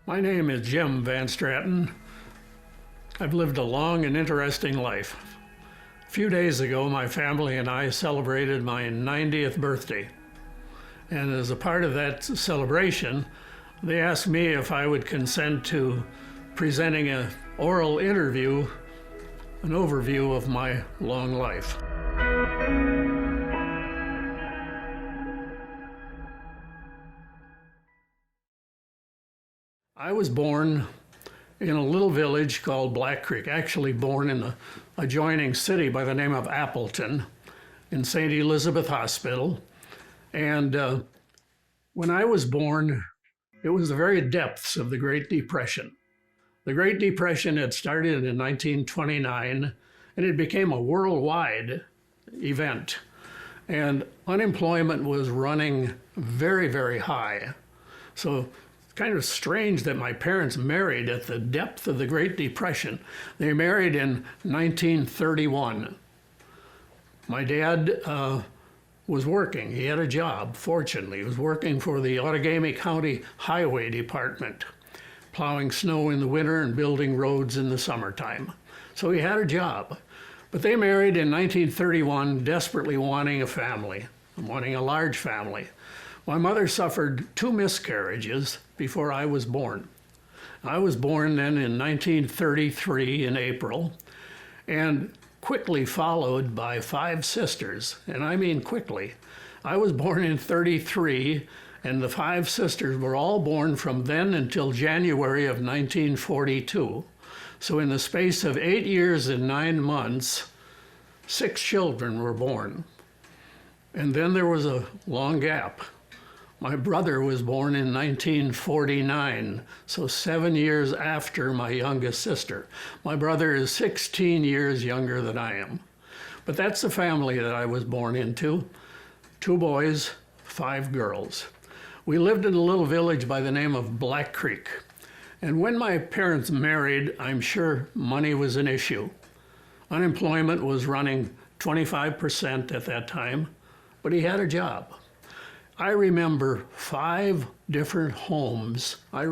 My name is Jim Van Straten. I've lived a long and interesting life. A few days ago, my family and I celebrated my 90th birthday. And as a part of that celebration, they asked me if I would consent to presenting an oral interview, an overview of my long life. I was born in a little village called Black Creek, actually born in the adjoining city by the name of Appleton in St. Elizabeth Hospital. And when I was born, it was the very depths of the Great Depression. The Great Depression had started in 1929, and it became a worldwide event. And unemployment was running very, very high. So kind of strange that my parents married at the depth of the Great Depression. They married in 1931. My dad was working. He had a job, fortunately. He was working for the Outagamie County Highway Department, plowing snow in the winter and building roads in the summertime. So he had a job. But they married in 1931, desperately wanting a family, wanting a large family. My mother suffered 2 miscarriages before I was born. I was born then in 1933 in April, and quickly followed by 5 sisters, and I mean quickly. I was born in 33, and the 5 sisters were all born from then until January of 1942. So in the space of 8 years and 9 months, 6 children were born. And then there was a long gap. My brother was born in 1949, so 7 years after my youngest sister. My brother is 16 years younger than I am. But that's the family that I was born into. 2 boys, 5 girls. We lived in a little village by the name of Black Creek. And when my parents married, I'm sure money was an issue. Unemployment was running 25% at that time, but he had a job. I remember 5 different homes. that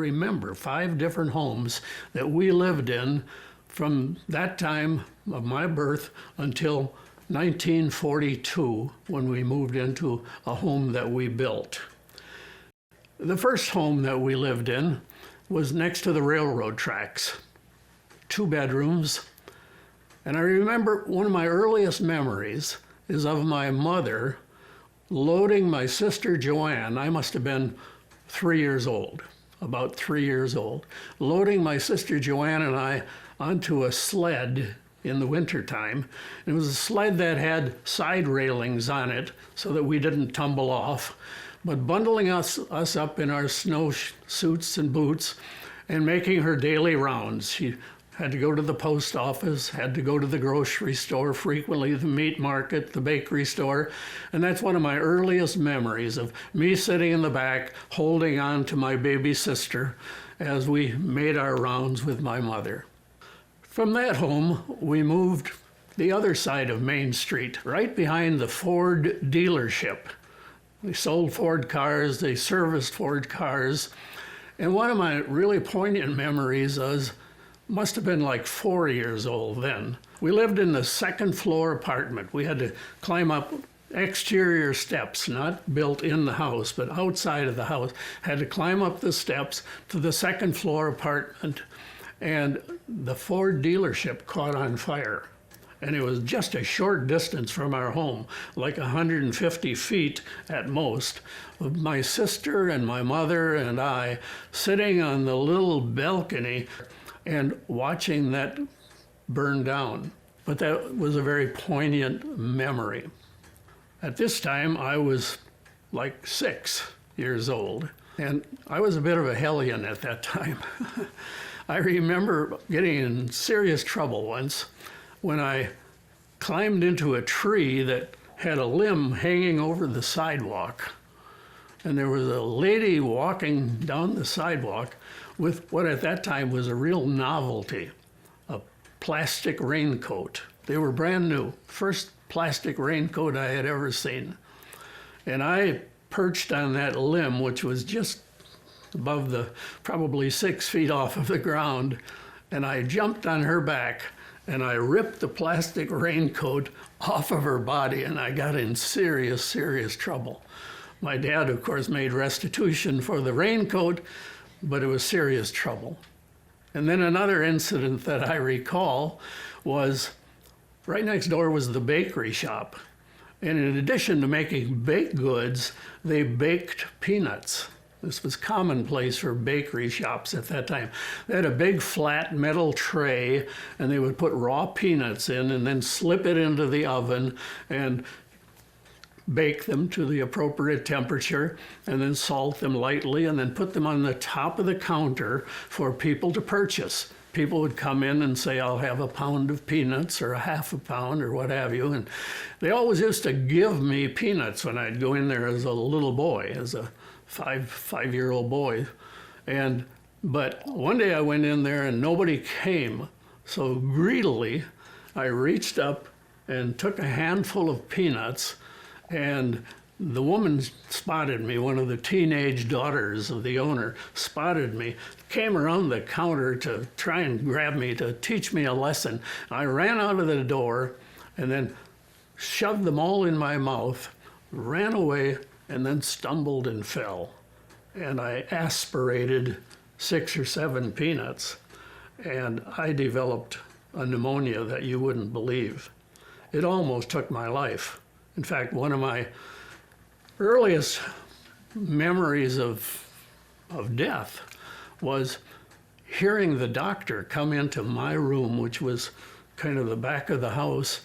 we lived in from that time of my birth until 1942, when we moved into a home that we built. The first home that we lived in was next to the railroad tracks, 2 bedrooms. And I remember one of my earliest memories is of my mother loading my sister Joanne. I must have been 3 years old, about 3 years old, loading my sister Joanne and I onto a sled in the wintertime. It was a sled that had side railings on it so that we didn't tumble off, but bundling us up in our snow suits and boots and making her daily rounds. She had to go to the post office, had to go to the grocery store frequently, the meat market, the bakery store. And that's one of my earliest memories of me sitting in the back, holding on to my baby sister as we made our rounds with my mother. From that home, we moved the other side of Main Street, right behind the Ford dealership. They sold Ford cars, they serviced Ford cars. And one of my really poignant memories must have been like 4 years old then. We lived in the 2nd floor apartment. We had to climb up exterior steps, not built in the house, but outside of the house. Had to climb up the steps to the 2nd floor apartment, and the Ford dealership caught on fire. And it was just a short distance from our home, like 150 feet at most, of my sister and my mother and I sitting on the little balcony and watching that burn down. But that was a very poignant memory. At this time, I was like 6 years old, and I was a bit of a hellion at that time. I remember getting in serious trouble once when I climbed into a tree that had a limb hanging over the sidewalk. And there was a lady walking down the sidewalk with what at that time was a real novelty, a plastic raincoat. They were brand new, first plastic raincoat I had ever seen. And I perched on that limb, which was just above probably 6 feet off of the ground, and I jumped on her back, and I ripped the plastic raincoat off of her body, and I got in serious, serious trouble. My dad, of course, made restitution for the raincoat, but it was serious trouble. And then another incident that I recall was right next door was the bakery shop. And in addition to making baked goods, they baked peanuts. This was commonplace for bakery shops at that time. They had a big flat metal tray, and they would put raw peanuts in and then slip it into the oven and bake them to the appropriate temperature, and then salt them lightly, and then put them on the top of the counter for people to purchase. People would come in and say, I'll have a pound of peanuts or a half a pound or what have you. And they always used to give me peanuts when I'd go in there as a little boy, as a five-year-old boy. But one day I went in there and nobody came. So greedily, I reached up and took a handful of peanuts, and the woman spotted me, one of the teenage daughters of the owner spotted me, came around the counter to try and grab me to teach me a lesson. I ran out of the door and then shoved them all in my mouth, ran away, and then stumbled and fell. And I aspirated 6 or 7 peanuts, and I developed a pneumonia that you wouldn't believe. It almost took my life. In fact, one of my earliest memories of death was hearing the doctor come into my room, which was kind of the back of the house,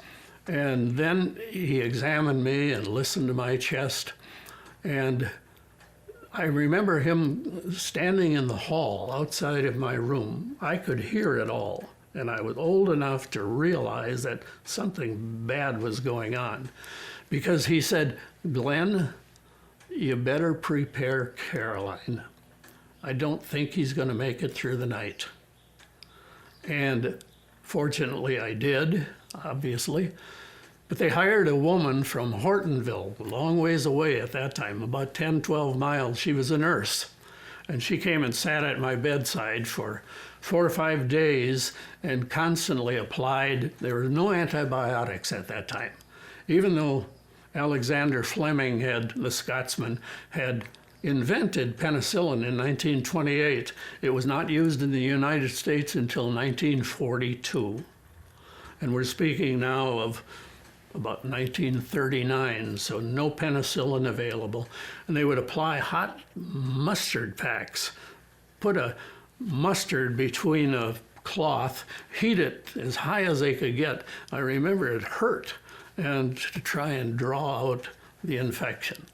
and then he examined me and listened to my chest. And I remember him standing in the hall outside of my room. I could hear it all, and I was old enough to realize that something bad was going on, because he said, Glenn, you better prepare Caroline. I don't think he's going to make it through the night. And fortunately I did, obviously. But they hired a woman from Hortonville, a long ways away at that time, about 10, 12 miles. She was a nurse. And she came and sat at my bedside for 4 or 5 days and constantly applied. There were no antibiotics at that time. Even though Alexander Fleming, the Scotsman, had invented penicillin in 1928, it was not used in the United States until 1942. And we're speaking now of about 1939, so no penicillin available. And they would apply hot mustard packs, put a mustard between a cloth, heat it as high as they could get. I remember it hurt, and to try and draw out the infection.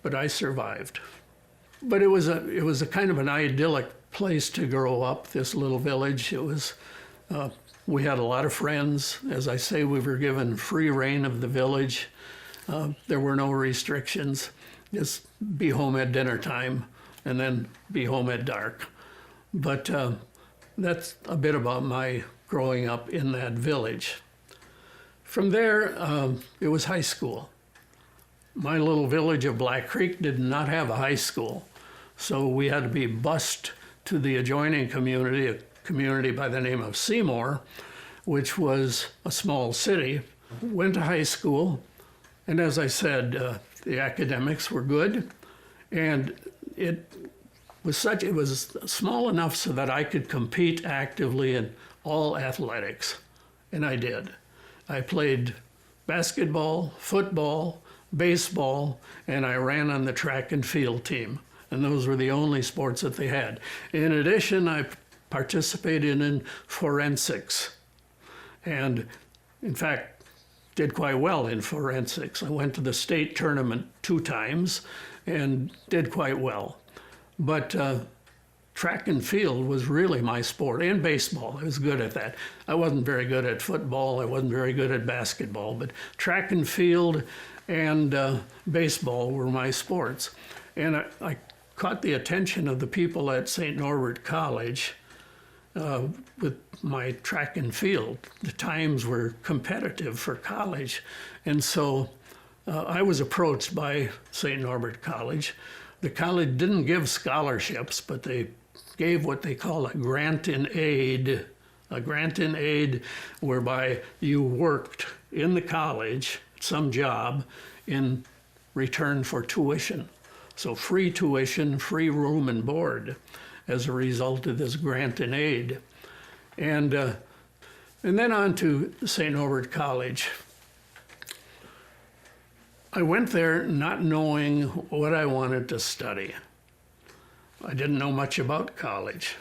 But I survived. But it was a kind of an idyllic place to grow up, this little village. It was, we had a lot of friends. As I say, we were given free reign of the village. There were no restrictions. Just be home at dinner time and then be home at dark. But that's a bit about my growing up in that village. From there, it was high school. My little village of Black Creek did not have a high school, so we had to be bused to the adjoining community, a community by the name of Seymour, which was a small city. Went to high school, and as I said, the academics were good, and it was small enough so that I could compete actively in all athletics, and I did. I played basketball, football, baseball, and I ran on the track and field team. And those were the only sports that they had. In addition, I participated in forensics. And in fact, did quite well in forensics. I went to the state tournament 2 times and did quite well. But track and field was really my sport, and baseball. I was good at that. I wasn't very good at football. I wasn't very good at basketball, but track and field and baseball were my sports. And I caught the attention of the people at St. Norbert College with my track and field. The times were competitive for college. And so I was approached by St. Norbert College. The college didn't give scholarships, but they gave what they call a grant in aid. A grant in aid whereby you worked in the college, some job, in return for tuition. So free tuition, free room and board as a result of this grant in aid. And then on to St. Norbert College. I went there not knowing what I wanted to study. I didn't know much about college,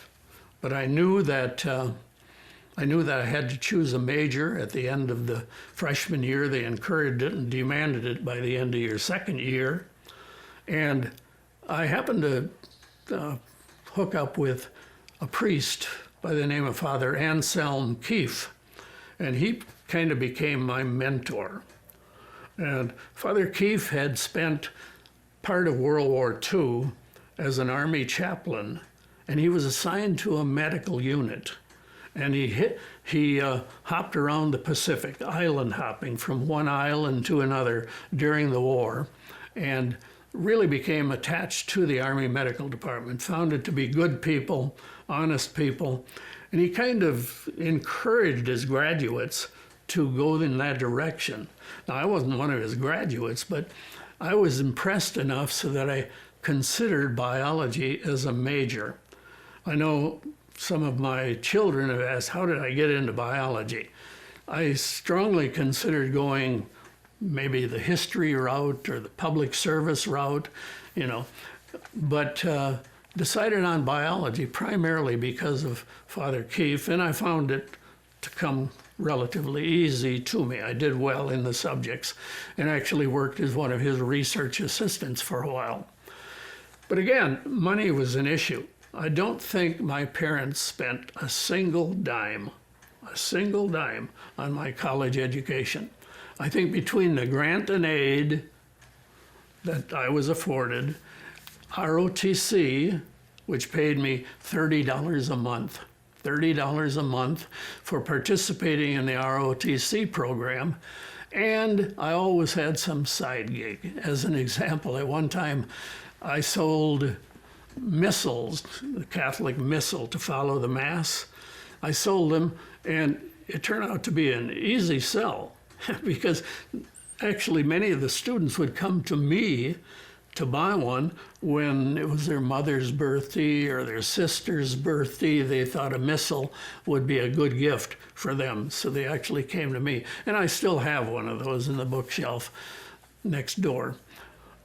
but I knew that I had to choose a major at the end of the freshman year. They encouraged it and demanded it by the end of your second year. And I happened to hook up with a priest by the name of Father Anselm Keefe, and he kind of became my mentor. And Father Keefe had spent part of World War II as an Army chaplain, and he was assigned to a medical unit. And he hopped around the Pacific, island hopping from one island to another during the war, and really became attached to the Army Medical Department, found it to be good people, honest people, and he kind of encouraged his graduates to go in that direction. Now, I wasn't one of his graduates, but I was impressed enough so that I considered biology as a major. I know some of my children have asked, how did I get into biology? I strongly considered going maybe the history route or the public service route, but decided on biology primarily because of Father Keefe, and I found it to come relatively easy to me. I did well in the subjects and actually worked as one of his research assistants for a while. But again, money was an issue. I don't think my parents spent a single dime on my college education. I think between the grant and aid that I was afforded, ROTC, which paid me $30 a month, $30 a month for participating in the ROTC program, and I always had some side gig. As an example, at one time I sold missals, the Catholic missal to follow the Mass. I sold them, and it turned out to be an easy sell because actually many of the students would come to me to buy one when it was their mother's birthday or their sister's birthday. They thought a missal would be a good gift for them, so they actually came to me. And I still have one of those in the bookshelf next door.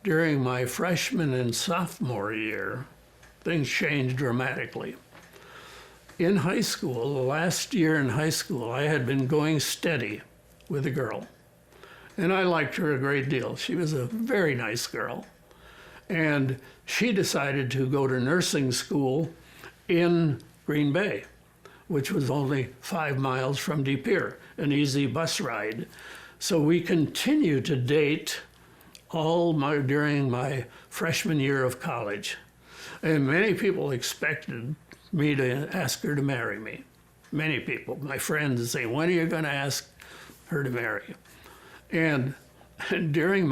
During my freshman and sophomore year, things changed dramatically. In high school, the last year in high school, I had been going steady with a girl, and I liked her a great deal. She was a very nice girl. And she decided to go to nursing school in Green Bay, which was only 5 miles from De Pere, an easy bus ride. So we continued to date during my freshman year of college. And many people expected me to ask her to marry me. Many people, my friends, say, when are you going to ask her to marry you? And during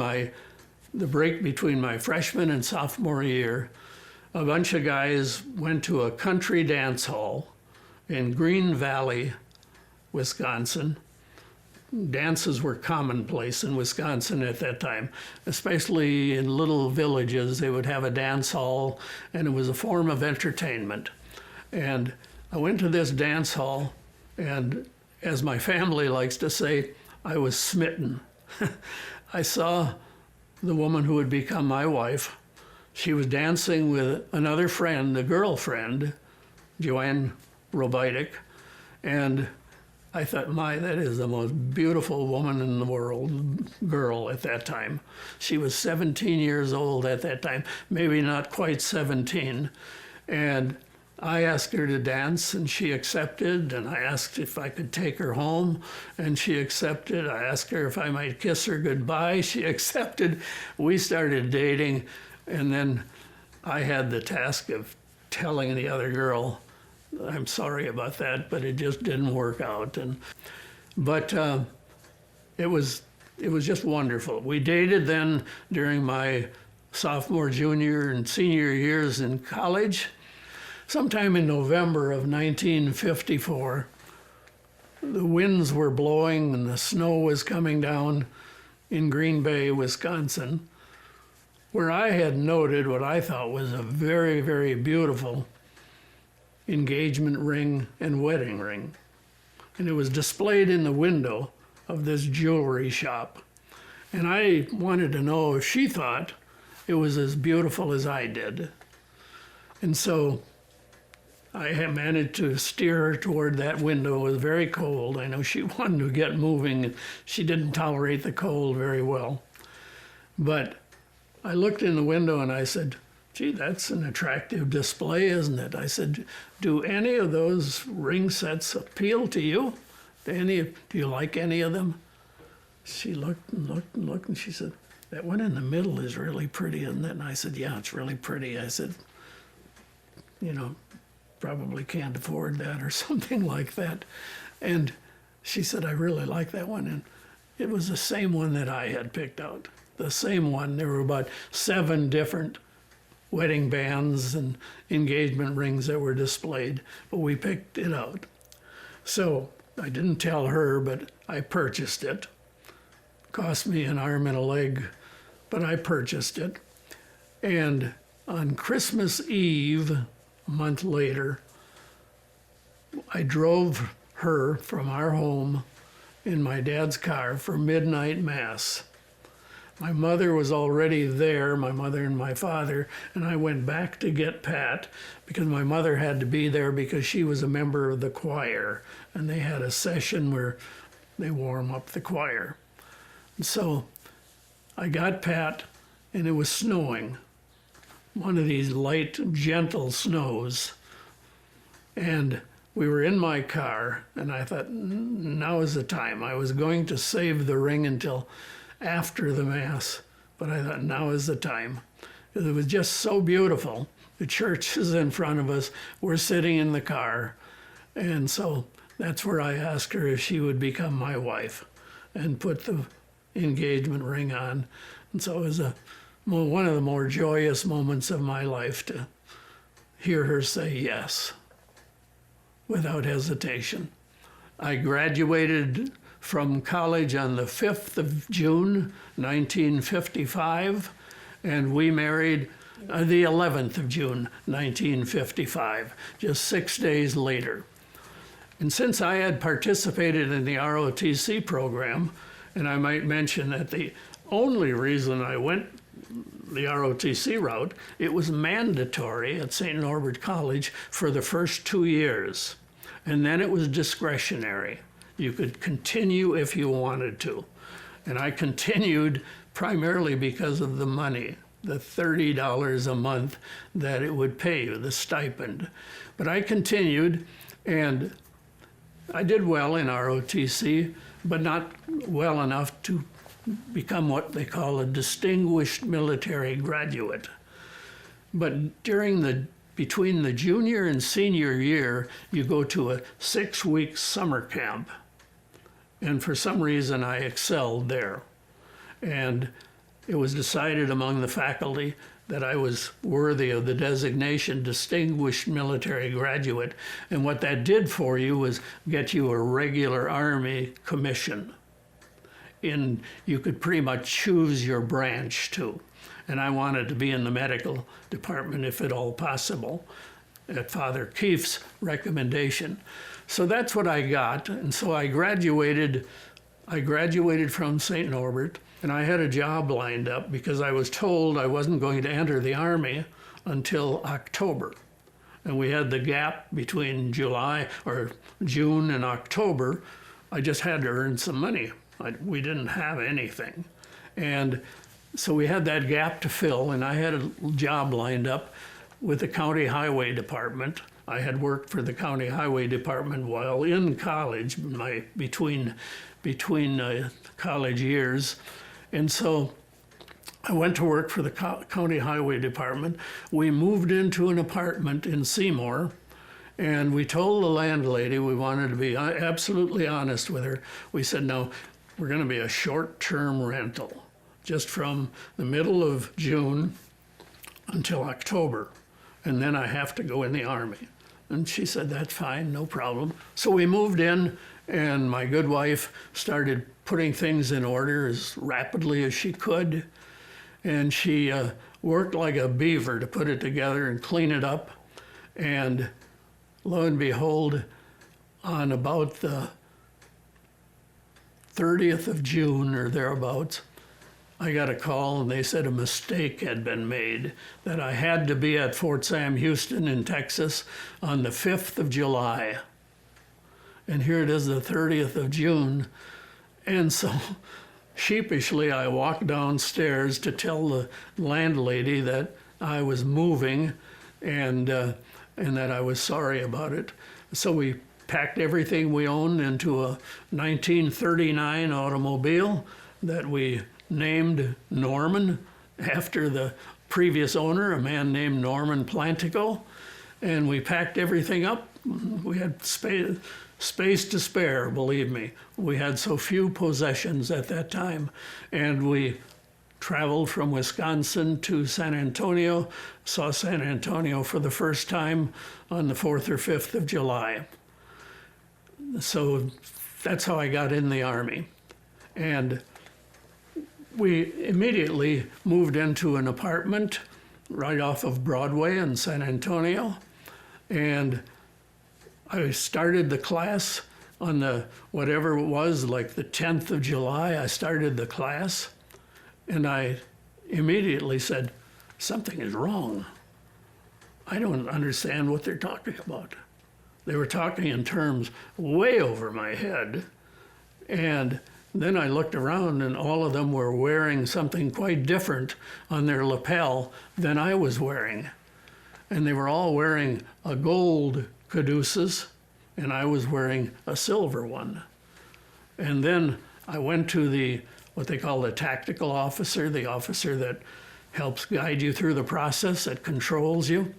the break between my freshman and sophomore year, a bunch of guys went to a country dance hall in Green Valley, Wisconsin. Dances were commonplace in Wisconsin at that time, especially in little villages. They would have a dance hall, and it was a form of entertainment. And I went to this dance hall, and as my family likes to say, I was smitten. I saw the woman who would become my wife. She was dancing with another friend, a girlfriend, Joanne Robitek, and I thought, that is the most beautiful woman in the world, girl at that time. She was 17 years old at that time, maybe not quite 17. And I asked her to dance, and she accepted, and I asked if I could take her home, and she accepted. I asked her if I might kiss her goodbye. She accepted. We started dating, and then I had the task of telling the other girl, I'm sorry about that, but it just didn't work out. But it was just wonderful. We dated then during my sophomore, junior, and senior years in college. Sometime in November of 1954, the winds were blowing and the snow was coming down in Green Bay, Wisconsin, where I had noted what I thought was a very, very beautiful engagement ring and wedding ring. And it was displayed in the window of this jewelry shop. And I wanted to know if she thought it was as beautiful as I did. And so I had managed to steer her toward that window. It was very cold. I know she wanted to get moving. She didn't tolerate the cold very well. But I looked in the window and I said, gee, that's an attractive display, isn't it? I said, do any of those ring sets appeal to you? Do you like any of them? She looked and looked and looked, and she said, that one in the middle is really pretty, isn't it? And I said, yeah, it's really pretty. I said, probably can't afford that or something like that. And she said, I really like that one. And it was the same one that I had picked out, the same one. There were about 7 different wedding bands and engagement rings that were displayed, but we picked it out. So I didn't tell her, but I purchased it. Cost me an arm and a leg, but I purchased it. And on Christmas Eve, a month later, I drove her from our home in my dad's car for midnight mass. My mother was already there, my mother and my father, and I went back to get Pat because my mother had to be there because she was a member of the choir, and they had a session where they warm up the choir. And so I got Pat, and it was snowing, one of these light, gentle snows. And we were in my car, and I thought, now is the time. I was going to save the ring until after the Mass, but I thought, now is the time. It was just so beautiful. The church is in front of us. We're sitting in the car. And so that's where I asked her if she would become my wife and put the engagement ring on. And so it was one of the more joyous moments of my life to hear her say yes without hesitation. I graduated from college on the 5th of June, 1955, and we married the 11th of June, 1955, just 6 days later. And since I had participated in the ROTC program, and I might mention that the only reason I went the ROTC route, it was mandatory at St. Norbert College for the first 2 years, and then it was discretionary. You could continue if you wanted to. And I continued primarily because of the money, the $30 a month that it would pay you, the stipend. But I continued, and I did well in ROTC, but not well enough to become what they call a distinguished military graduate. But between the junior and senior year, you go to a 6-week summer camp. And for some reason, I excelled there. And it was decided among the faculty that I was worthy of the designation Distinguished Military Graduate. And what that did for you was get you a regular Army commission. And you could pretty much choose your branch too. And I wanted to be in the medical department if at all possible, at Father Keefe's recommendation. So that's what I got, and so I graduated from St. Norbert, and I had a job lined up because I was told I wasn't going to enter the Army until October. And we had the gap between June and October. I just had to earn some money. We didn't have anything. And so we had that gap to fill, and I had a job lined up with the County Highway Department. I had worked for the County Highway Department while in college, between college years. And so I went to work for the County Highway Department. We moved into an apartment in Seymour, and we told the landlady we wanted to be absolutely honest with her. We said, no, we're going to be a short-term rental, just from the middle of June until October, and then I have to go in the Army. And she said, that's fine, no problem. So we moved in, and my good wife started putting things in order as rapidly as she could. And she worked like a beaver to put it together and clean it up. And lo and behold, on about the 30th of June or thereabouts, I got a call and they said a mistake had been made, that I had to be at Fort Sam Houston in Texas on the 5th of July. And here it is, the 30th of June. And so sheepishly, I walked downstairs to tell the landlady that I was moving and that I was sorry about it. So we packed everything we owned into a 1939 automobile that we named Norman after the previous owner, a man named Norman Plantico. And we packed everything up. We had space to spare, believe me. We had so few possessions at that time. And we traveled from Wisconsin to San Antonio, saw San Antonio for the first time on the 4th or 5th of July. So that's how I got in the Army. And we immediately moved into an apartment right off of Broadway in San Antonio. And I started the class on the, whatever it was, like the 10th of July, I started the class. And I immediately said, something is wrong. I don't understand what they're talking about. They were talking in terms way over my head. And then I looked around and all of them were wearing something quite different on their lapel than I was wearing. And they were all wearing a gold caduceus, and I was wearing a silver one. And then I went to the, what they call the tactical officer, the officer that helps guide you through the process, that controls you.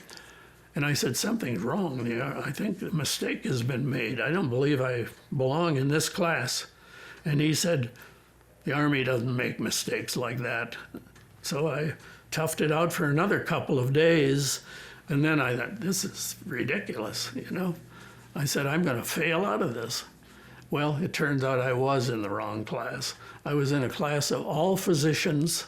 And I said, something's wrong there. I think a mistake has been made. I don't believe I belong in this class. And he said, the Army doesn't make mistakes like that. So I toughed it out for another couple of days. And then I thought, this is ridiculous, you know. I said, I'm going to fail out of this. Well, it turns out I was in the wrong class. I was in a class of all physicians,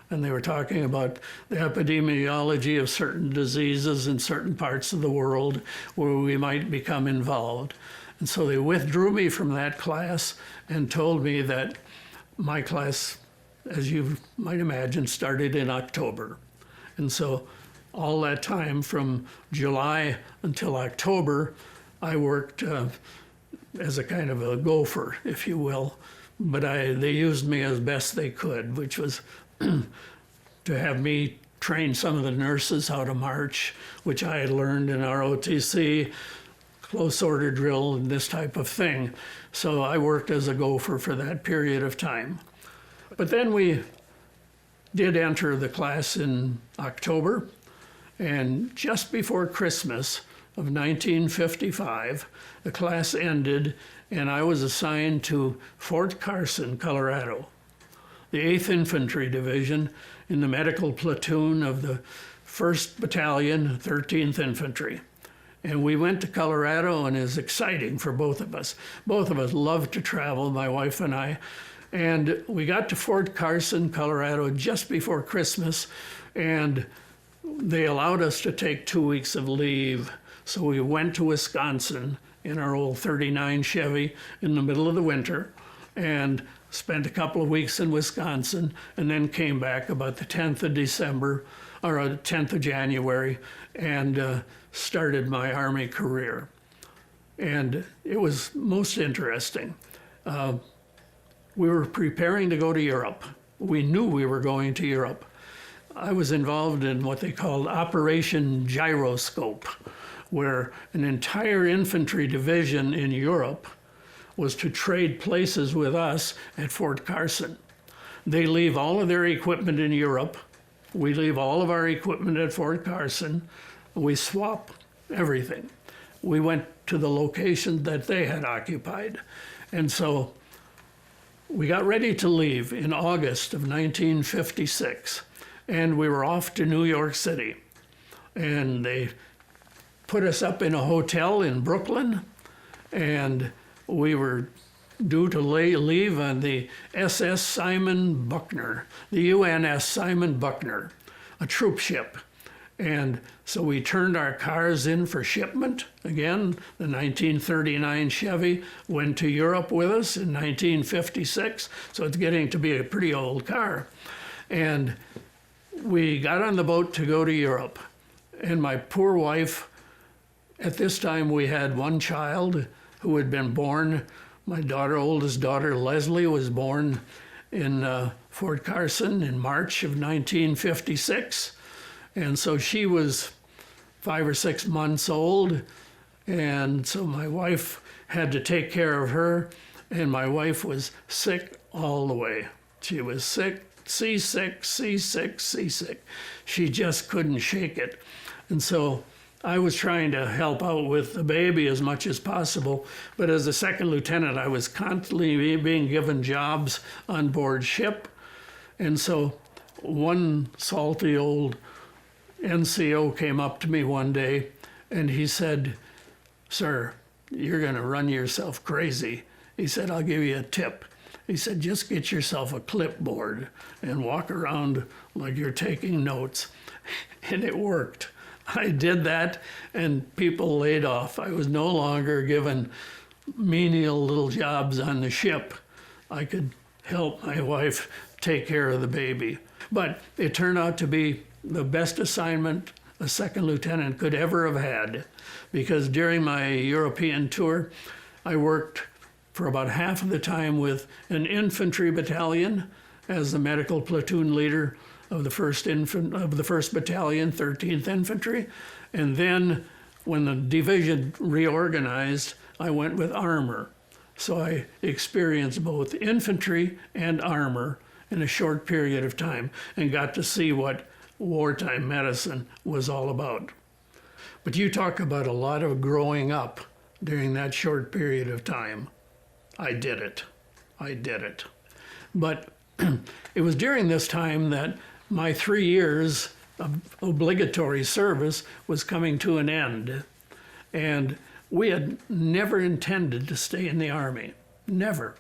and they were talking about the epidemiology of certain diseases in certain parts of the world where we might become involved. And so they withdrew me from that class and told me that my class, as you might imagine, started in October. And so all that time from July until October, I worked as a kind of a gopher, if you will. But they used me as best they could, which was to have me train some of the nurses how to march, which I had learned in ROTC, close order drill, and this type of thing. So I worked as a gopher for that period of time. But then we did enter the class in October, and just before Christmas of 1955, the class ended, and I was assigned to Fort Carson, Colorado, the 8th Infantry Division in the medical platoon of the 1st Battalion, 13th Infantry. And we went to Colorado, and it was exciting for both of us. Both of us loved to travel, my wife and I. And we got to Fort Carson, Colorado, just before Christmas, and they allowed us to take 2 weeks of leave. So we went to Wisconsin in our old 39 Chevy in the middle of the winter and spent a couple of weeks in Wisconsin, and then came back about the 10th of December, or 10th of January, and started my Army career. And it was most interesting. We were preparing to go to Europe. We knew we were going to Europe. I was involved in what they called Operation Gyroscope, where an entire infantry division in Europe was to trade places with us at Fort Carson. They leave all of their equipment in Europe. We leave all of our equipment at Fort Carson. We swap everything. We went to the location that they had occupied. And so we got ready to leave in August of 1956, and we were off to New York City. And they put us up in a hotel in Brooklyn, and we were due to leave on the SS Simon Buckner, the UNS Simon Buckner, a troop ship. And so we turned our cars in for shipment. Again, the 1939 Chevy went to Europe with us in 1956, so it's getting to be a pretty old car. And we got on the boat to go to Europe. And my poor wife, at this time we had one child who had been born. My oldest daughter, Leslie, was born in Fort Carson in March of 1956. And so she was 5 or 6 months old. And so my wife had to take care of her. And my wife was sick all the way. She was sick, seasick, seasick, seasick. She just couldn't shake it. And so I was trying to help out with the baby as much as possible, but as a second lieutenant, I was constantly being given jobs on board ship. And so one salty old NCO came up to me one day and he said, "Sir, you're going to run yourself crazy." He said, "I'll give you a tip." He said, "Just get yourself a clipboard and walk around like you're taking notes." And it worked. I did that, and people laid off. I was no longer given menial little jobs on the ship. I could help my wife take care of the baby. But it turned out to be the best assignment a second lieutenant could ever have had, because during my European tour, I worked for about half of the time with an infantry battalion as the medical platoon leader of the 1st Battalion, 13th Infantry. And then when the division reorganized, I went with armor. So I experienced both infantry and armor in a short period of time and got to see what wartime medicine was all about. But you talk about a lot of growing up during that short period of time. I did it. I did it. But it was during this time that my 3 years of obligatory service was coming to an end. And we had never intended to stay in the Army. Never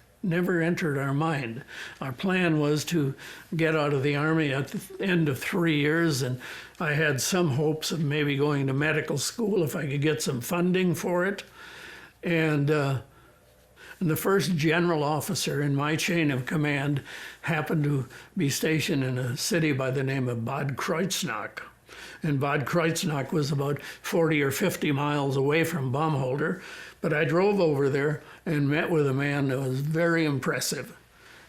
entered our mind. Our plan was to get out of the Army at the end of 3 years, and I had some hopes of maybe going to medical school if I could get some funding for it. And the first general officer in my chain of command happened to be stationed in a city by the name of Bad Kreuznach. And Bad Kreuznach was about 40 or 50 miles away from Baumholder. But I drove over there and met with a man that was very impressive.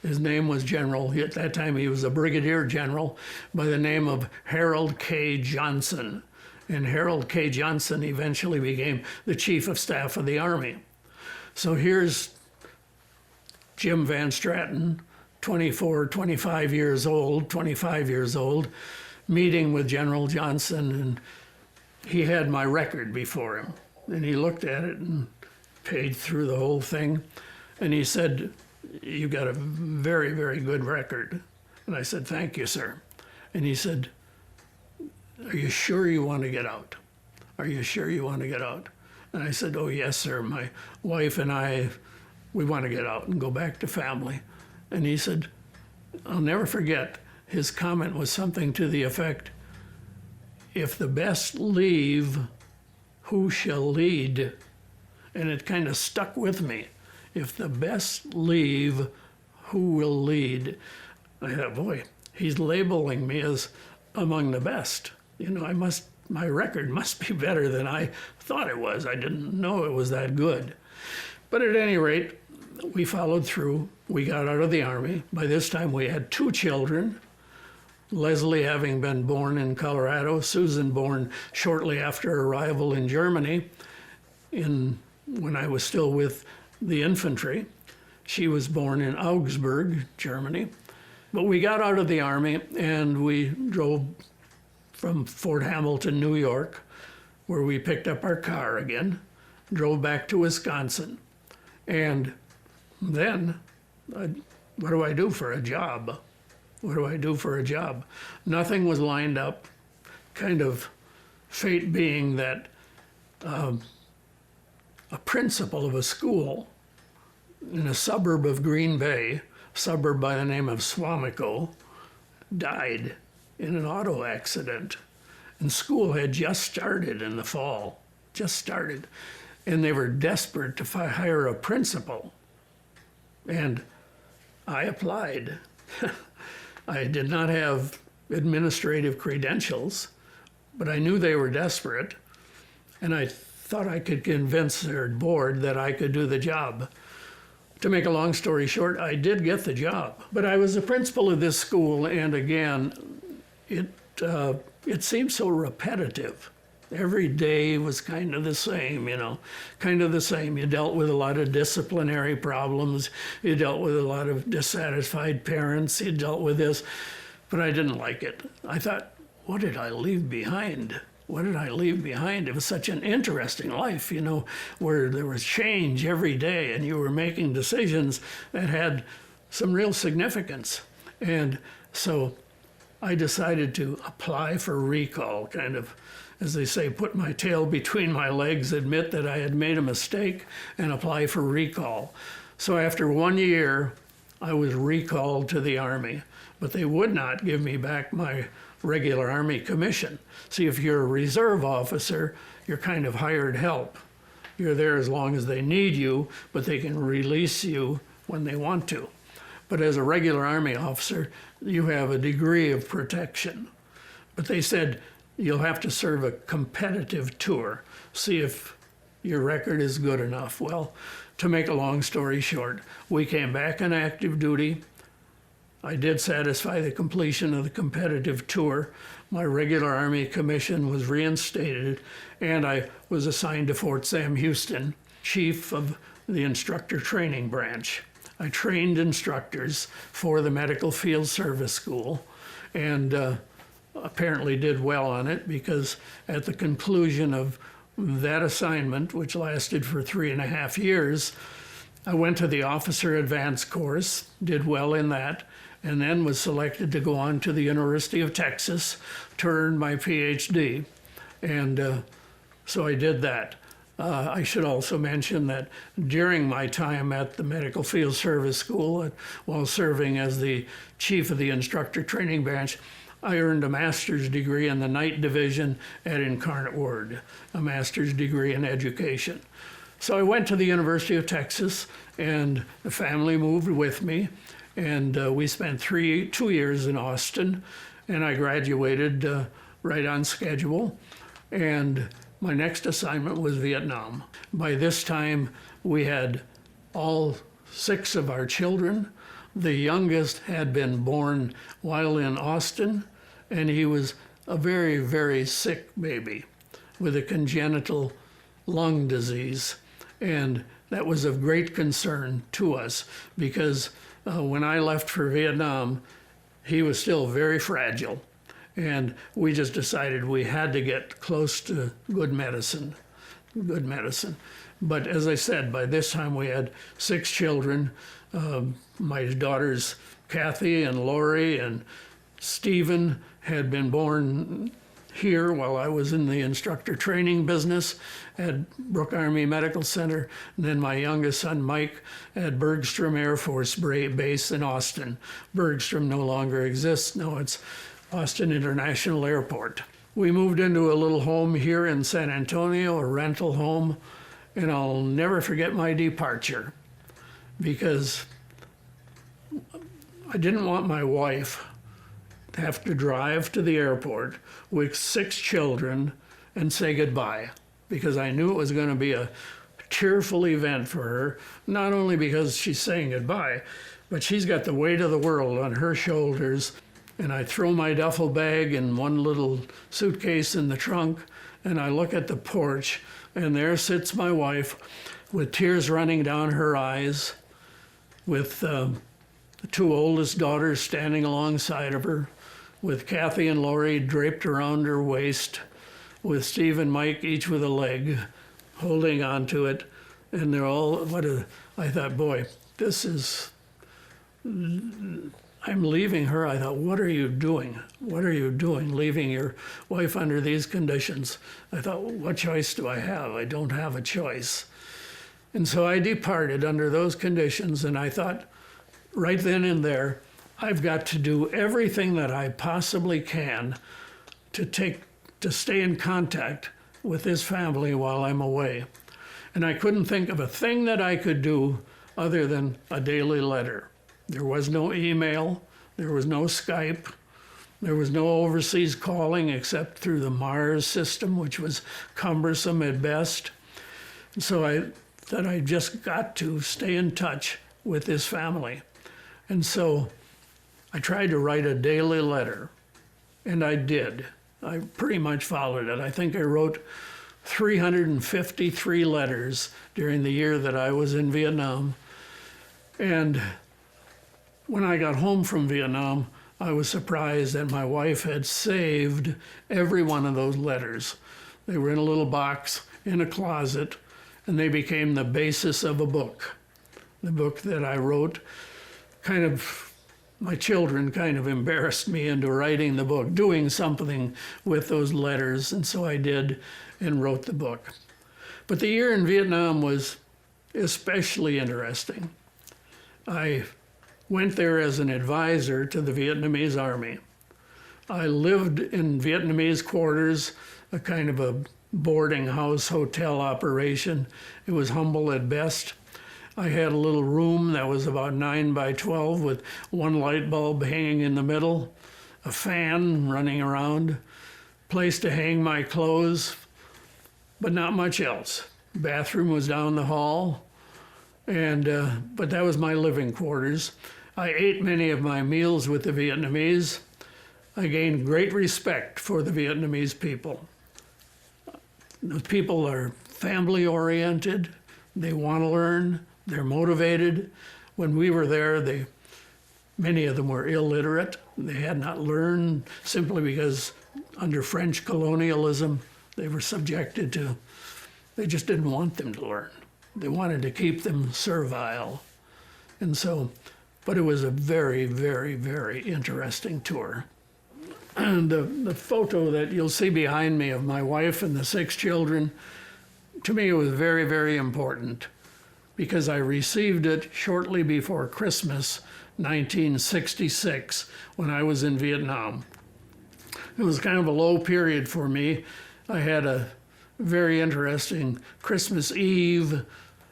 His name was General, at that time he was a brigadier general, by the name of Harold K. Johnson. And Harold K. Johnson eventually became the Chief of Staff of the Army. So here's Jim Van Straten, 25 years old, meeting with General Johnson, and he had my record before him. And he looked at it and paid through the whole thing. And he said, "You got a very, very good record." And I said, "Thank you, sir." And he said, "Are you sure you want to get out? Are you sure you want to get out?" And I said, "Oh, yes, sir. My wife and I, we want to get out and go back to family." And he said, I'll never forget, his comment was something to the effect, "If the best leave, who shall lead?" And it kind of stuck with me. If the best leave, who will lead? I thought, boy, he's labeling me as among the best. You know, my record must be better than I thought it was. I didn't know it was that good. But at any rate, we followed through. We got out of the Army. By this time, we had 2 children. Leslie having been born in Colorado, Susan born shortly after arrival in Germany when I was still with the infantry. She was born in Augsburg, Germany. But we got out of the Army and we drove from Fort Hamilton, New York, where we picked up our car again, drove back to Wisconsin. And then what do I do for a job? What do I do for a job? Nothing was lined up, kind of fate being that a principal of a school in a suburb of Green Bay, a suburb by the name of Swamico, died in an auto accident. And school had just started in the fall, just started. And they were desperate to hire a principal. And I applied. I did not have administrative credentials, but I knew they were desperate. And I thought I could convince their board that I could do the job. To make a long story short, I did get the job. But I was the principal of this school, and again, it seemed so repetitive. Every day was kind of the same, kind of the same. You dealt with a lot of disciplinary problems. You dealt with a lot of dissatisfied parents. You dealt with this, but I didn't like it. I thought, what did I leave behind? What did I leave behind? It was such an interesting life, where there was change every day and you were making decisions that had some real significance. And so I decided to apply for recall, kind of, as they say, put my tail between my legs, admit that I had made a mistake, and apply for recall. So after 1 year, I was recalled to the Army, but they would not give me back my regular Army commission. See, if you're a reserve officer, you're kind of hired help. You're there as long as they need you, but they can release you when they want to. But as a regular Army officer, you have a degree of protection. But they said, you'll have to serve a competitive tour, see if your record is good enough. Well, to make a long story short, we came back on active duty. I did satisfy the completion of the competitive tour. My regular Army commission was reinstated, and I was assigned to Fort Sam Houston, chief of the instructor training branch. I trained instructors for the Medical Field Service School, and apparently did well on it, because at the conclusion of that assignment, which lasted for 3.5 years, I went to the Officer Advanced course, did well in that, and then was selected to go on to the University of Texas to earn my PhD. And so I did that. I should also mention that during my time at the Medical Field Service School, while serving as the chief of the instructor training branch, I earned a master's degree in the night division at Incarnate Word, a master's degree in education. So I went to the University of Texas, and the family moved with me, and we spent 2 years in Austin, and I graduated right on schedule. And my next assignment was Vietnam. By this time, we had all 6 of our children. The youngest had been born while in Austin, and he was a very, very sick baby with a congenital lung disease. And that was of great concern to us, because when I left for Vietnam, he was still very fragile. And we just decided we had to get close to good medicine. But as I said, by this time we had 6 children. My daughters, Kathy and Lori and Stephen, had been born here while I was in the instructor training business at Brooke Army Medical Center. And then my youngest son, Mike, at Bergstrom Air Force Base in Austin. Bergstrom no longer exists. No, it's Austin International Airport. We moved into a little home here in San Antonio, a rental home, and I'll never forget my departure, because I didn't want my wife to have to drive to the airport with 6 children and say goodbye, because I knew it was going to be a tearful event for her, not only because she's saying goodbye, but she's got the weight of the world on her shoulders. And I throw my duffel bag and one little suitcase in the trunk, and I look at the porch, and there sits my wife with tears running down her eyes, with the 2 oldest daughters standing alongside of her, with Kathy and Lori draped around her waist, with Steve and Mike each with a leg holding onto it. And they're all, I thought, boy, this is I'm leaving her. I thought, what are you doing? What are you doing, leaving your wife under these conditions? I thought, well, what choice do I have? I don't have a choice. And so I departed under those conditions, and I thought, right then and there, I've got to do everything that I possibly can to stay in contact with this family while I'm away. And I couldn't think of a thing that I could do other than a daily letter. There was no email, there was no Skype, there was no overseas calling except through the Mars system, which was cumbersome at best. And so I thought I just got to stay in touch with this family. And so I tried to write a daily letter, and I did. I pretty much followed it. I think I wrote 353 letters during the year that I was in Vietnam. And when I got home from Vietnam, I was surprised that my wife had saved every one of those letters. They were in a little box in a closet, and they became the basis of a book. The book that I wrote, my children kind of embarrassed me into writing the book, doing something with those letters, and so I did and wrote the book. But the year in Vietnam was especially interesting. I went there as an advisor to the Vietnamese army. I lived in Vietnamese quarters, a kind of a boarding house hotel operation. It was humble at best. I had a little room that was about 9 by 12 with one light bulb hanging in the middle, a fan running around, place to hang my clothes, but not much else. Bathroom was down the hall, but that was my living quarters. I ate many of my meals with the Vietnamese. I gained great respect for the Vietnamese people. The people are family-oriented. They want to learn. They're motivated. When we were there, many of them were illiterate. They had not learned simply because under French colonialism, they were subjected to, they just didn't want them to learn. They wanted to keep them servile. And so, but it was a very, very, very interesting tour. And the photo that you'll see behind me of my wife and the 6 children, to me it was very, very important because I received it shortly before Christmas, 1966, when I was in Vietnam. It was kind of a low period for me. I had a very interesting Christmas Eve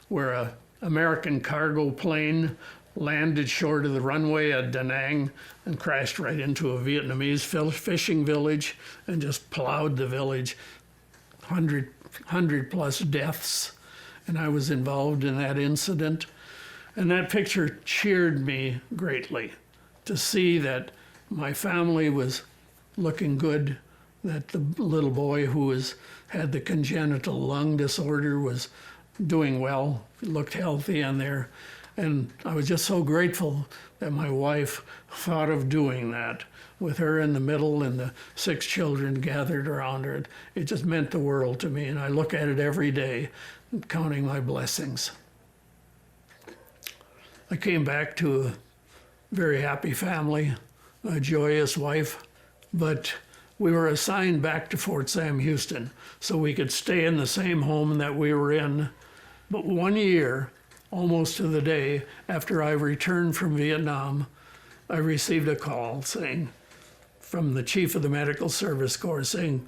where an American cargo plane landed short of the runway at Da Nang and crashed right into a Vietnamese fishing village and just plowed the village. 100 plus deaths, and I was involved in that incident. And that picture cheered me greatly to see that my family was looking good, that the little boy who had the congenital lung disorder was doing well, looked healthy in there. And I was just so grateful that my wife thought of doing that with her in the middle and the 6 children gathered around her. It just meant the world to me, and I look at it every day, counting my blessings. I came back to a very happy family, a joyous wife, but we were assigned back to Fort Sam Houston so we could stay in the same home that we were in. But 1 year, almost to the day after I returned from Vietnam, I received a call from the chief of the Medical Service Corps saying,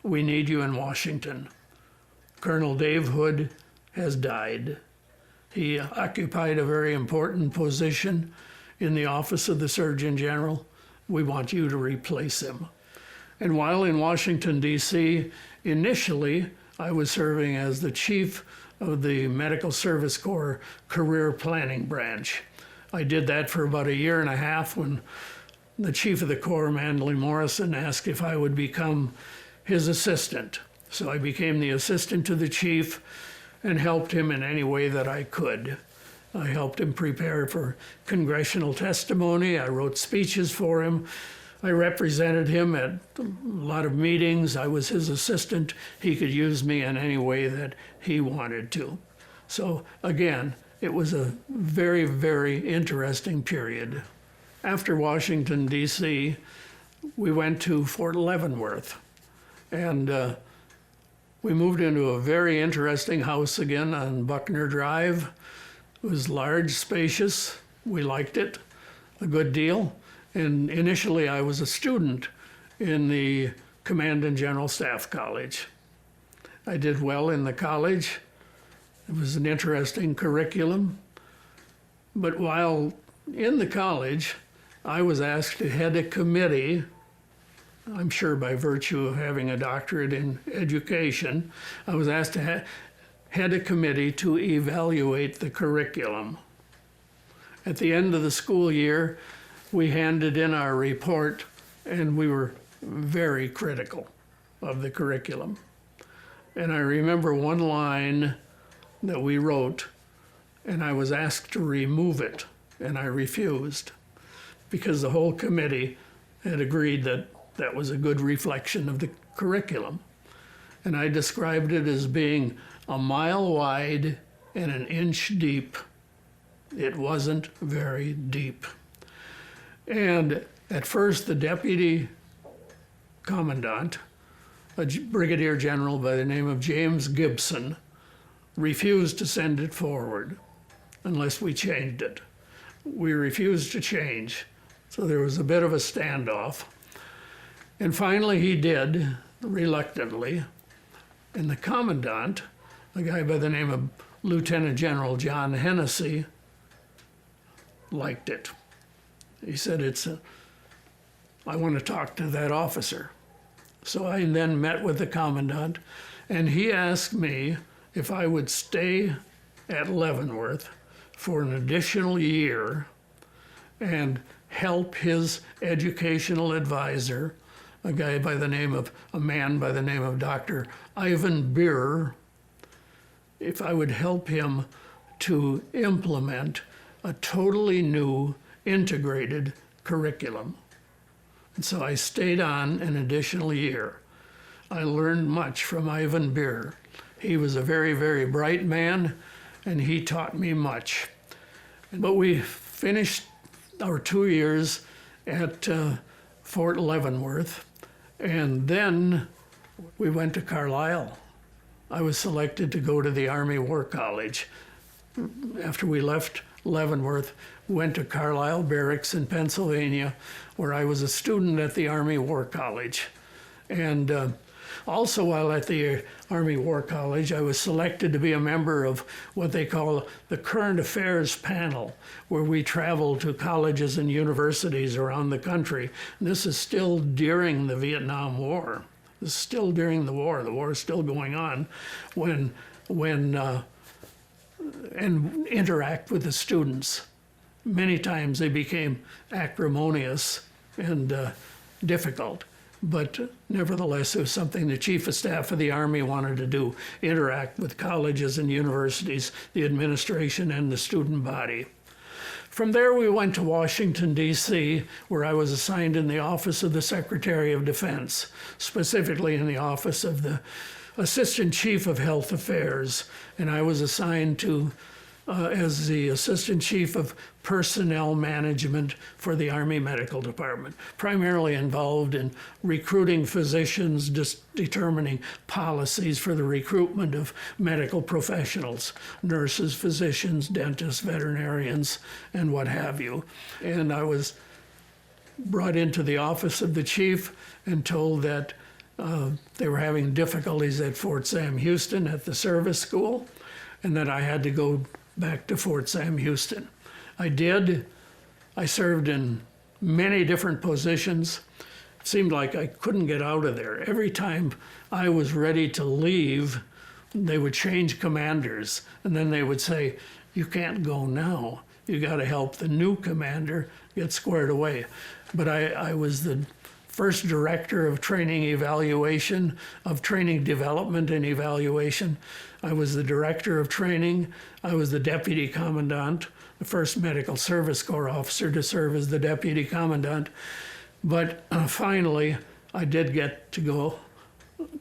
"We need you in Washington. Colonel Dave Hood has died. He occupied a very important position in the office of the Surgeon General. We want you to replace him." And while in Washington, D.C., initially I was serving as the chief of the Medical Service Corps Career Planning Branch. I did that for about 1.5 years when the chief of the Corps, Manly Morrison, asked if I would become his assistant. So I became the assistant to the chief and helped him in any way that I could. I helped him prepare for congressional testimony. I wrote speeches for him. I represented him at a lot of meetings. I was his assistant. He could use me in any way that he wanted to. So again, it was a very, very interesting period. After Washington, D.C., we went to Fort Leavenworth, and we moved into a very interesting house again on Buckner Drive. It was large, spacious. We liked it a good deal. And initially, I was a student in the Command and General Staff College. I did well in the college. It was an interesting curriculum. But while in the college, I was asked to head a committee. I'm sure by virtue of having a doctorate in education, I was asked to head a committee to evaluate the curriculum. At the end of the school year, we handed in our report, and we were very critical of the curriculum. And I remember one line that we wrote, and I was asked to remove it, and I refused, because the whole committee had agreed that that was a good reflection of the curriculum. And I described it as being a mile wide and an inch deep. It wasn't very deep. And at first, the deputy commandant, a brigadier general by the name of James Gibson, refused to send it forward unless we changed it. We refused to change, so there was a bit of a standoff. And finally he did, reluctantly, and the commandant, a guy by the name of Lieutenant General John Hennessy, liked it. He said, I want to talk to that officer. So I then met with the commandant, and he asked me if I would stay at Leavenworth for an additional year and help his educational advisor, a man by the name of Dr. Ivan Beer, if I would help him to implement a totally new integrated curriculum. And so I stayed on an additional year. I learned much from Ivan Beer. He was a very, very bright man, and he taught me much. But we finished our 2 years at Fort Leavenworth, and then we went to Carlisle. I was selected to go to the Army War College. After we left Leavenworth, went to Carlisle Barracks in Pennsylvania, where I was a student at the Army War College. And also while at the Army War College, I was selected to be a member of what they call the Current Affairs Panel, where we travel to colleges and universities around the country. And this is still during the Vietnam War. This is still during the war. The war is still going on and interact with the students. Many times they became acrimonious and difficult, but nevertheless it was something the Chief of Staff of the Army wanted to do, interact with colleges and universities, the administration and the student body. From there we went to Washington, D.C., where I was assigned in the Office of the Secretary of Defense, specifically in the Office of the Assistant Chief of Health Affairs, and I was assigned to as the Assistant Chief of Personnel Management for the Army Medical Department, primarily involved in recruiting physicians, determining policies for the recruitment of medical professionals, nurses, physicians, dentists, veterinarians, and what have you. And I was brought into the office of the chief and told that they were having difficulties at Fort Sam Houston at the service school, and that I had to go back to Fort Sam Houston. I did. I served in many different positions. It seemed like I couldn't get out of there. Every time I was ready to leave, they would change commanders, and then they would say, "You can't go now. You got to help the new commander get squared away." But I was the first director of training evaluation, of training development and evaluation. I was the director of training. I was the deputy commandant, the first medical service corps officer to serve as the deputy commandant. But finally, I did get to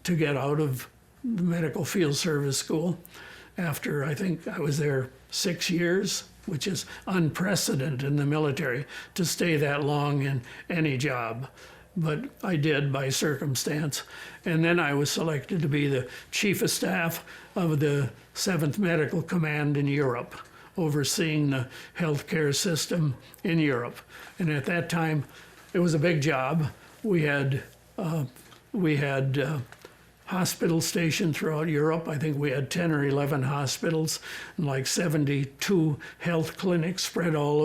get out of the medical field service school. after I think I was there 6 years, which is unprecedented in the military to stay that long in any job. But I did by circumstance. And then I was selected to be the chief of staff of the 7th Medical Command in Europe, overseeing the healthcare system in Europe. And at that time, it was a big job. We had hospitals stationed throughout Europe. I think we had 10 or 11 hospitals and like 72 health clinics spread all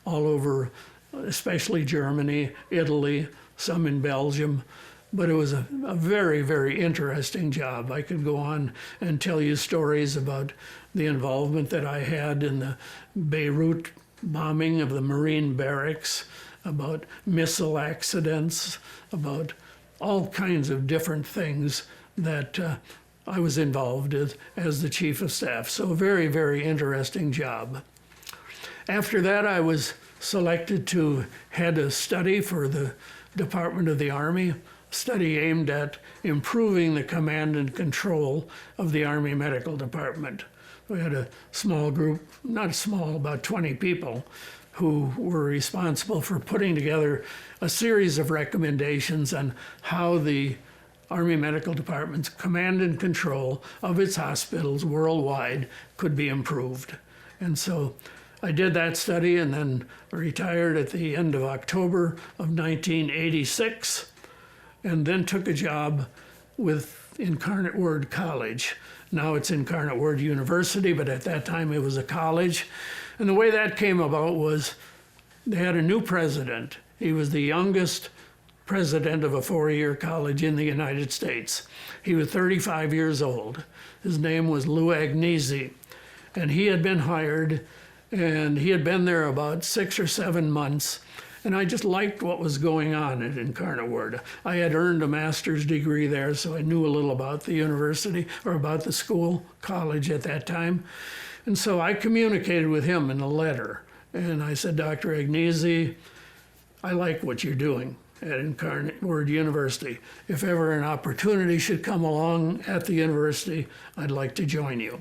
over, especially Germany, Italy, some in Belgium. But it was a very, very interesting job. I could go on and tell you stories about the involvement that I had in the Beirut bombing of the Marine barracks, about missile accidents, about all kinds of different things that I was involved in as the chief of staff. So a very, very interesting job. After that, I was selected to head a study for the Department of the Army, study aimed at improving the command and control of the Army Medical Department. We had a small group, not small, about 20 people, who were responsible for putting together a series of recommendations on how the Army Medical Department's command and control of its hospitals worldwide could be improved. And so I did that study and then retired at the end of October of 1986, and then took a job with Incarnate Word College. Now it's Incarnate Word University, but at that time it was a college. And the way that came about was they had a new president. He was the youngest president of a 4-year college in the United States. He was 35 years old. His name was Lou Agnesi, and he had been hired, and he had been there about 6 or 7 months. And I just liked what was going on at Incarnate Word. I had earned a master's degree there, so I knew a little about the university, or about the school, college at that time. And so I communicated with him in a letter. And I said, Dr. Agnesi, I like what you're doing at Incarnate Word University. If ever an opportunity should come along at the university, I'd like to join you.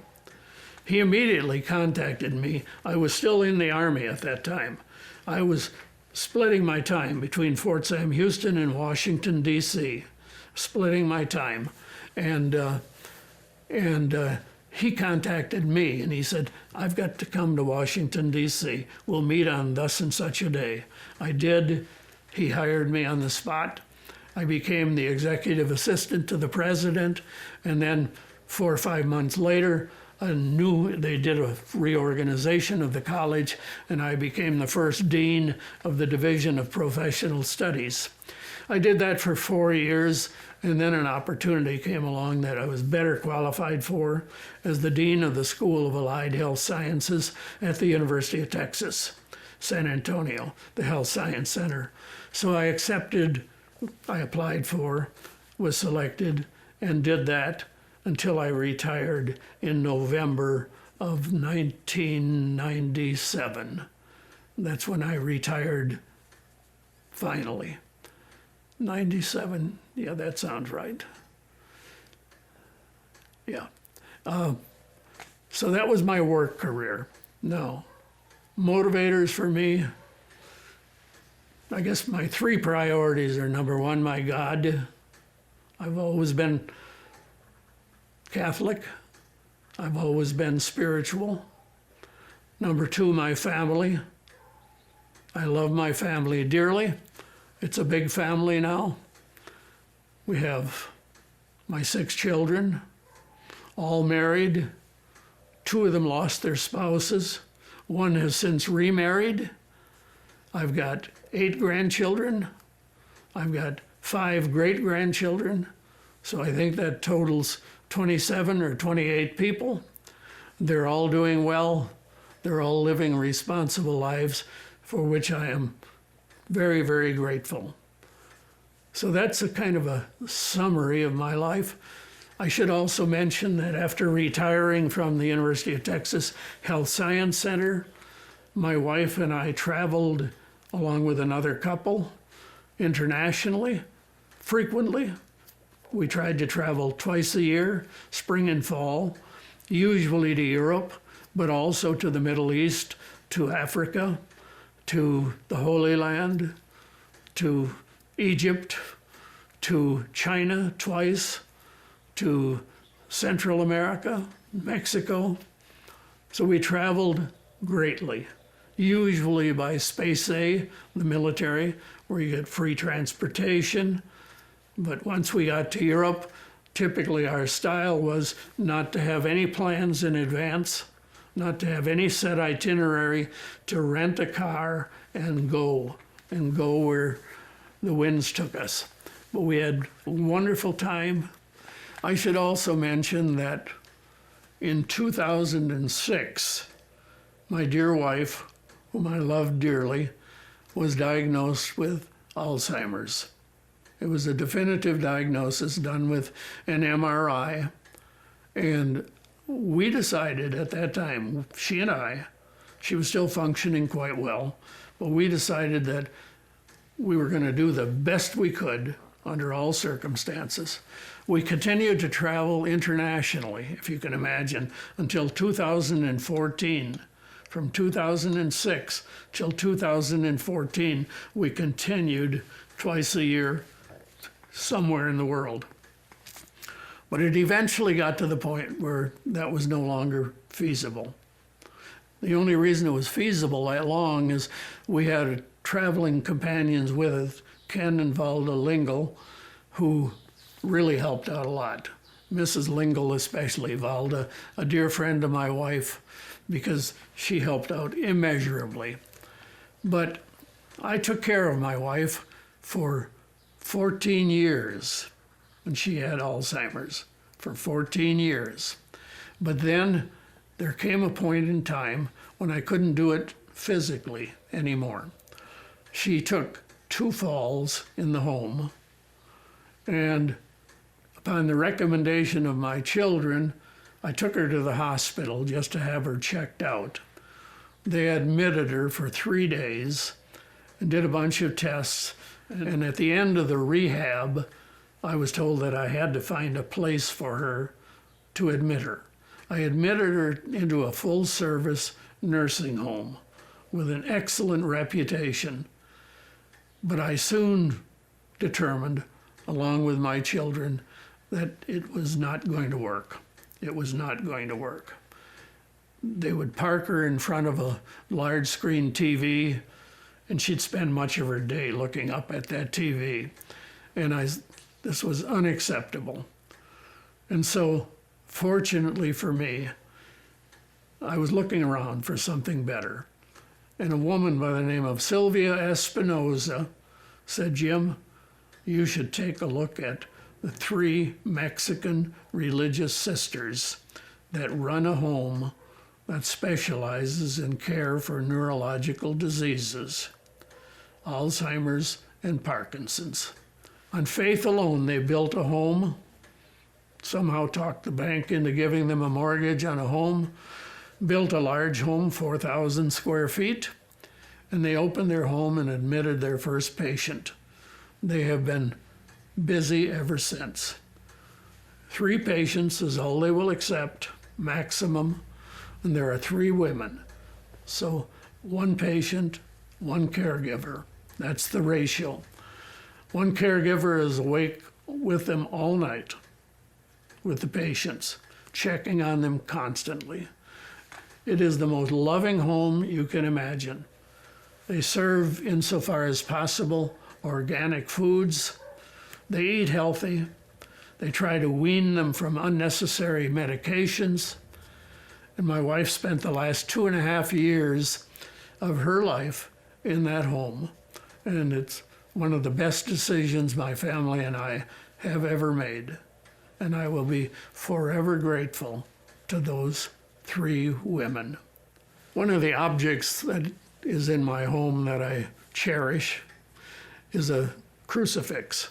He immediately contacted me. I was still in the Army at that time. I was splitting my time between Fort Sam Houston and Washington, D.C., splitting my time. And he contacted me and he said, I've got to come to Washington, D.C. We'll meet on thus and such a day. I did. He hired me on the spot. I became the executive assistant to the president. And then 4 or 5 months later, they did a reorganization of the college, and I became the first dean of the Division of Professional Studies. I did that for 4 years, and then an opportunity came along that I was better qualified for as the dean of the School of Allied Health Sciences at the University of Texas, San Antonio, the Health Science Center. So I applied for, was selected, and did that until I retired in November of 1997. That's when I retired finally. 97, yeah, that sounds right. Yeah. So that was my work career. Now, motivators for me, I guess my 3 priorities are: number 1, my God. I've always been Catholic. I've always been spiritual. Number 2, my family. I love my family dearly. It's a big family now. We have my 6 children, all married. 2 of them lost their spouses. 1 has since remarried. I've got 8 grandchildren. I've got 5 great-grandchildren. So I think that totals 27 or 28 people. They're all doing well. They're all living responsible lives, for which I am very, very grateful. So that's a kind of a summary of my life. I should also mention that after retiring from the University of Texas Health Science Center, my wife and I traveled, along with another couple, internationally, frequently. We tried to travel twice a year, spring and fall, usually to Europe, but also to the Middle East, to Africa, to the Holy Land, to Egypt, to China twice, to Central America, Mexico. So we traveled greatly, usually by Space A, the military, where you get free transportation. But once we got to Europe, typically our style was not to have any plans in advance, not to have any set itinerary, to rent a car and go where the winds took us. But we had a wonderful time. I should also mention that in 2006, my dear wife, whom I loved dearly, was diagnosed with Alzheimer's. It was a definitive diagnosis done with an MRI. And we decided at that time, she and I, she was still functioning quite well, but we decided that we were going to do the best we could under all circumstances. We continued to travel internationally, if you can imagine, until 2014. From 2006 till 2014, we continued twice a year somewhere in the world. But it eventually got to the point where that was no longer feasible. The only reason it was feasible that long is we had traveling companions with us, Ken and Valda Lingle, who really helped out a lot. Mrs. Lingle especially, Valda, a dear friend of my wife, because she helped out immeasurably. But I took care of my wife for 14 years, and she had Alzheimer's for 14 years. But then there came a point in time when I couldn't do it physically anymore. She took 2 falls in the home, and upon the recommendation of my children, I took her to the hospital just to have her checked out. They admitted her for 3 days and did a bunch of tests. And at the end of the rehab, I was told that I had to find a place for her to admit her. I admitted her into a full-service nursing home with an excellent reputation. But I soon determined, along with my children, that it was not going to work. It was not going to work. They would park her in front of a large screen TV, and she'd spend much of her day looking up at that TV. And this was unacceptable. And so, fortunately for me, I was looking around for something better. And a woman by the name of Sylvia Espinoza said, "Jim, you should take a look at the 3 Mexican religious sisters that run a home that specializes in care for neurological diseases, Alzheimer's and Parkinson's. On faith alone, they built a home, somehow talked the bank into giving them a mortgage on a home, built a large home, 4,000 square feet, and they opened their home and admitted their first patient. They have been busy ever since. 3 patients is all they will accept, maximum, and there are 3 women. So 1 patient, 1 caregiver. That's the ratio. 1 caregiver is awake with them all night, with the patients, checking on them constantly. It is the most loving home you can imagine. They serve, insofar as possible, organic foods. They eat healthy. They try to wean them from unnecessary medications. And my wife spent the last 2.5 years of her life in that home. And it's one of the best decisions my family and I have ever made. And I will be forever grateful to those 3 women. One of the objects that is in my home that I cherish is a crucifix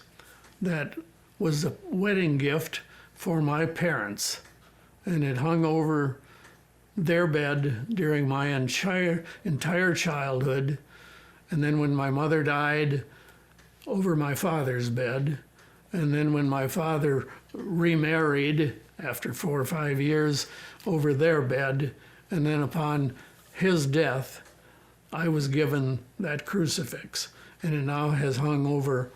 that was a wedding gift for my parents. And it hung over their bed during my entire childhood. And then when my mother died, over my father's bed. And then when my father remarried after 4 or 5 years over their bed, and then upon his death, I was given that crucifix. And it now has hung over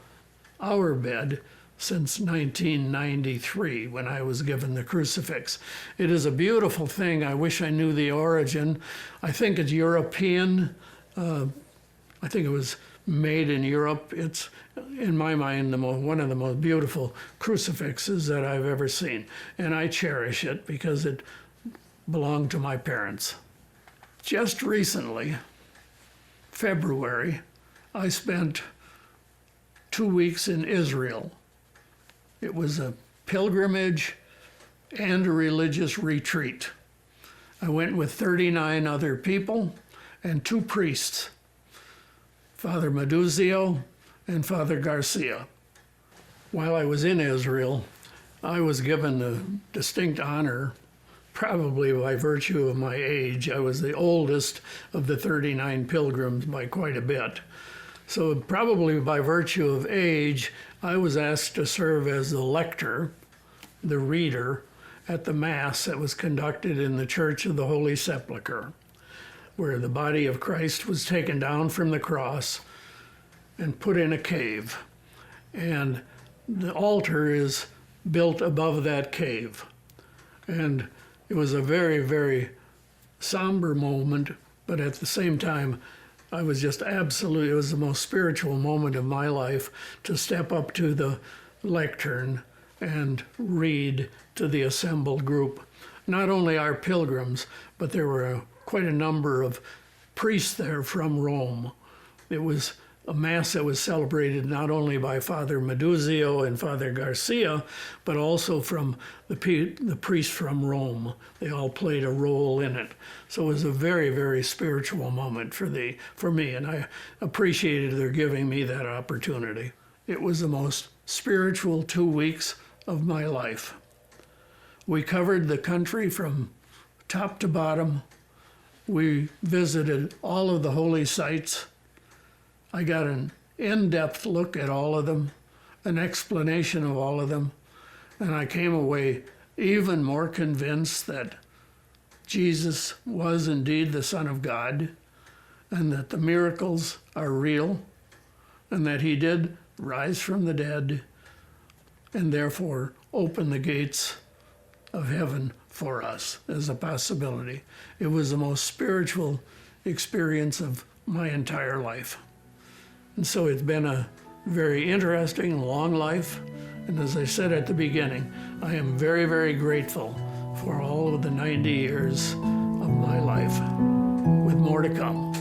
our bed since 1993 when I was given the crucifix. It is a beautiful thing. I wish I knew the origin. I think it's European. I think it was made in Europe. It's, in my mind, one of the most beautiful crucifixes that I've ever seen. And I cherish it because it belonged to my parents. Just recently, February, I spent 2 weeks in Israel. It was a pilgrimage and a religious retreat. I went with 39 other people and 2 priests, Father Meduzio and Father Garcia. While I was in Israel, I was given the distinct honor, probably by virtue of my age. I was the oldest of the 39 pilgrims by quite a bit. So probably by virtue of age, I was asked to serve as the lector, the reader, at the Mass that was conducted in the Church of the Holy Sepulchre, where the body of Christ was taken down from the cross and put in a cave. And the altar is built above that cave. And it was a very, very somber moment, but at the same time, I was just absolutely, it was the most spiritual moment of my life to step up to the lectern and read to the assembled group. Not only our pilgrims, but there were quite a number of priests there from Rome. It was a Mass that was celebrated not only by Father Meduzio and Father Garcia, but also from the priests from Rome. They all played a role in it. So it was a very, very spiritual moment for me, and I appreciated their giving me that opportunity. It was the most spiritual 2 weeks of my life. We covered the country from top to bottom. We visited all of the holy sites. I got an in-depth look at all of them, an explanation of all of them, and I came away even more convinced that Jesus was indeed the Son of God, and that the miracles are real, and that he did rise from the dead, and therefore open the gates of heaven for us as a possibility. It was the most spiritual experience of my entire life. And so it's been a very interesting, long life. And as I said at the beginning, I am very, very grateful for all of the 90 years of my life, with more to come.